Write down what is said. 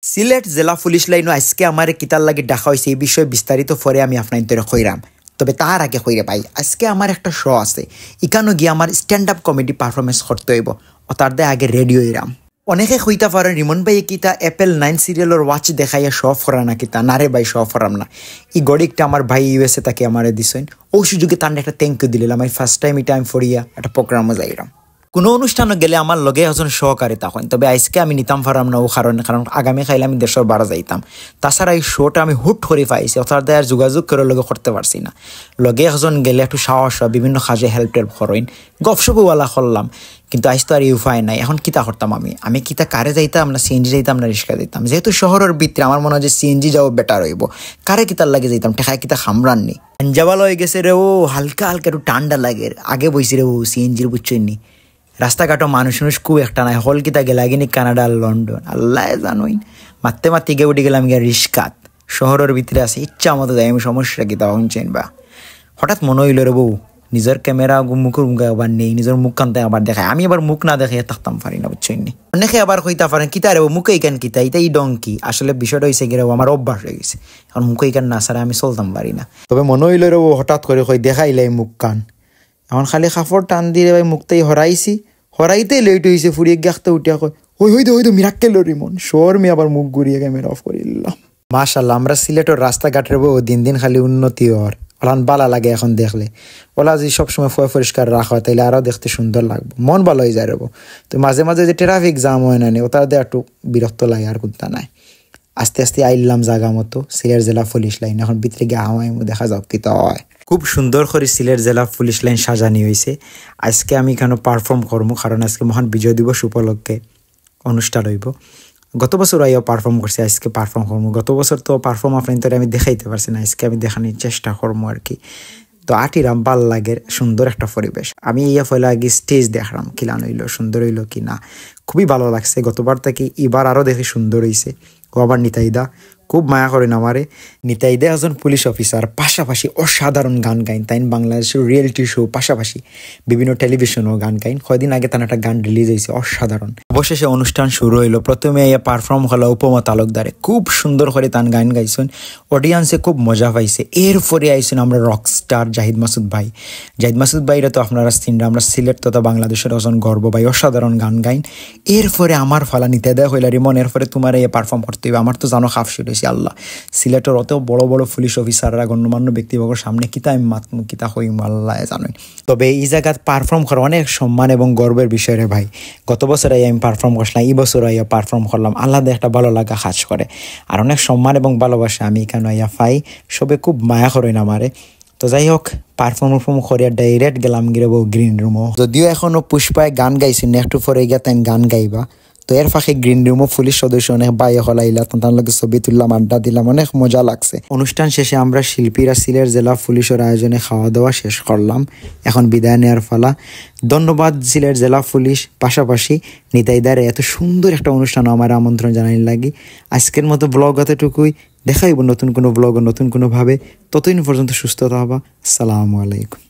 সিলেট জেলা পুলিশ লাইনও আজকে আমার কিতার লাগে ডাকা হয়েছে এই বিষয়ে বিস্তারিত পরে আমি আপনার কইরাম। তবে তার আগে কইরে ভাই আজকে আমার একটা শো আছে, এখানে গিয়ে আমার স্ট্যান্ড আপ কমেডি পারফরমেন্স করতে হইব। ও তার দিয়ে আগে রেডিও ইরাম। অনেকে কইতা পারেন রিমন ভাই কিতা অ্যাপেল 9 সিরিয়ালের ওয়াচ দেখাইয়া শো করা না কিতা, না রে ভাই শো করাম না। এই গড়িকটা আমার ভাই ইউএসএ তাকে আমারে দিছেন, ও সুযোগে তার একটা থ্যাংক ইউ দিলাম। আমি ফার্স্ট টাইম এটা আমি ফরিয়া একটা প্রোগ্রামও যাইরাম। কোনো অনুষ্ঠানে গেলে আমার লগে একজন সহকারী তখন, তবে আজকে আমি নিতাম পারাম না ও কারণে, কারণ আগামী খাইলে আমি দেশের বাড়া যাইতাম। তাছাড়া এই শোটা আমি হুট করে পাইছি, অর্থাৎ আর যোগাযোগ করে লগে করতে পারছি না। লগে একজন গেলে একটু সাহস হয়, বিভিন্ন কাজে হেল্প টেল্প করেন, গপসপওয়ালা করলাম। কিন্তু আজ তো আর এই উপায় নাই। এখন কিতা করতাম আমি কিতা কারে যাইতাম না সিএনজি যাইতাম না রিক্সা যাইতাম। যেহেতু শহরের ভিতরে আমার মনে হয় যে সিএনজি যাও বেটার হইব। কারে কিতার লাগে যাইতাম, ঠেকায় কিতা খামরান নি পাঞ্জাবাল হয়ে গেছে রে, ও হালকা হালকা একটু ঠান্ডা লাগে। আগে বইছি রে ও সিএনজির বুঝছেন নি, রাস্তাঘাটও মানুষ খুব একটা নাই। হল কিতা গেলা গিনি কানাডা লন্ডন আল্লাহ জানোই। মারতে গিয়ে উঠে গেলাম গিয়া রিস্কাত। শহরের ভিতরে আছে ইচ্ছা মতো যাই, আমি সমস্যা কিতা শুনছেন বা। হঠাৎ মনে হইল রে বউ নিজের ক্যামেরা মুখের আবার নেই, নিজের মুখ কানতে আবার দেখায়। আমি আবার মুখ না দেখে থাকতাম পারি না বুঝছেন নি। অনেকে আবার কইতা পারেন কিতা রে মুখে ইকান কিতা, এটা এই ডঙ্কি। আসলে বিষয়টা হয়েছে গিয়ে আমার অভ্যাস হয়ে গেছে, এখন মুখে ইকান না ছাড়া আমি চলতাম পারি না। তবে মনে হইল রে হঠাৎ করে কই দেখাইলে মুখ কান। এখন খালি কাপড় টান দিয়ে ভাই মুখটাই হরাইতে লেট হয়েছে। ফুরিয়ে গাছতে উঠিয়া কয় হইতো মিরাক্কেল রিমন শোর মি আবার মুখ ঘুরিয়ে ক্যামেরা অফ করে দিলাম। মাশাআল্লাহ আমরা সিলেটের রাস্তাঘাটের দিন দিন খালি উন্নতি হওয়ার ওলান বালা লাগে। এখন দেখলে ওলা যদি সবসময় পরিষ্কার রাখা হয় তাহলে আরও দেখতে সুন্দর লাগবে, মন ভালো হয়ে যায়। তো মাঝে মাঝে যে ট্রাফিক জাম হয় না ওটা দিয়ে একটু বিরক্ত লাগে, আর কোনটা নাই। আস্তে আস্তে আইলাম জায়গা মতো সিলেট জেলা পুলিশ লাইন। এখন ভিতরে গিয়ে হাওয়াই দেখা যাক কি তো হয়। খুব সুন্দর করে সিলেট জেলা পুলিশ লাইন সাজানি হয়েছে। আজকে আমি এখানে পারফর্ম করবো, কারণ আজকে মহান বিজয় দিবস উপলক্ষে অনুষ্ঠান হইব। গত বছর আইয়া পারফর্ম করছি, আজকে পারফর্ম করবো। গত বছর তো পারফর্ম আপনার আমি দেখাইতে পারছি না, আজকে আমি দেখানোর চেষ্টা করবো আর কি। তো আটিরাম ভাল লাগে, সুন্দর একটা পরিবেশ। আমি ইয়া ফলে আগে স্টেজ দেখলাম কিলান হইলো, সুন্দর হইলো কি না, খুবই ভালো লাগছে। গতবার থেকে এবার আরও দেখে সুন্দর হয়েছে। ও আবার নিতাইদা খুব মায়া করেন আমারে। নিতাইদা একজন পুলিশ অফিসার, পাশাপাশি অসাধারণ গান গাইন। তাই বাংলাদেশের রিয়েলিটি শো পাশাপাশি বিভিন্ন টেলিভিশনও গান গাইন। কয়দিন আগে তার একটা গান রিলিজ হয়েছে অসাধারণ। অবশেষে অনুষ্ঠান শুরু হইলো। প্রথমে ইয়া পারফর্ম হলো উপমা তালুকদারে, খুব সুন্দর করে তান গান গাইছেন, অডিয়েন্সে খুব মজা পাইছে। এরপরে আইসেন আমরা রকস্টার জাহিদ মাসুদ ভাইরা তো আপনারা চিনরা, আমরা সিলেট তথা বাংলাদেশের একজন গর্ব ভাই, অসাধারণ গান গাইন। এরপরে আমার ফালা নিতে দেওয়া হইলা রিমন, এরপরে তোমার এই পারফর্ম করতে হবে। আমার তো জানো খাফ শুরু হয়েছে। আল্লাহ সিলেটের অত বড় বড় পুলিশ অফিসাররা গণ্যমান্য ব্যক্তিবর্গের সামনে কিতা আমি মাতমু কিতা হইম আল্লাহ জানোই। তবে এই জায়গাত পারফর্ম করা অনেক সম্মান এবং গর্বের বিষয় রে ভাই। গত বছর আমি পারফর্ম করছিলাম, এই বছর আইয়া পারফর্ম করলাম। আল্লাহ একটা ভালো লাগা কাজ করে, আর অনেক সম্মান এবং ভালোবাসা আমি এখানে আইয়া পাই। সবে খুব মায়া করেন আমারে। তো যাই হোক পারফর্ম করিয়া ডাইরেক্ট গেলাম গিয়ে গ্রিন রুমও। যদিও এখনো পুষ্পায় গান গাইছেন, একটু পরে গিয়া তাই গান গাইবা। তো এর ফাঁকে গ্রিন রুমও পুলিশ সদস্য অনেক বাই হলাইলা, তার লগে ছবি তুললাম, আড্ডা দিলাম, অনেক মজা লাগছে। অনুষ্ঠান শেষে আমরা শিল্পীরা সিলেট জেলা পুলিশের আয়োজনে খাওয়া দাওয়া শেষ করলাম। এখন বিদায় নেওয়ার ফালা। ধন্যবাদ সিলেট জেলা পুলিশ, পাশাপাশি নিতাইদারে এত সুন্দর একটা অনুষ্ঠান আমার আমন্ত্রণ জানাই লাগি। আজকের মতো ব্লগ এতটুকুই, দেখাইব নতুন কোনো ব্লগ নতুন কোনো ভাবে। ততদিন পর্যন্ত সুস্থতা হবা। আসসালামু আলাইকুম।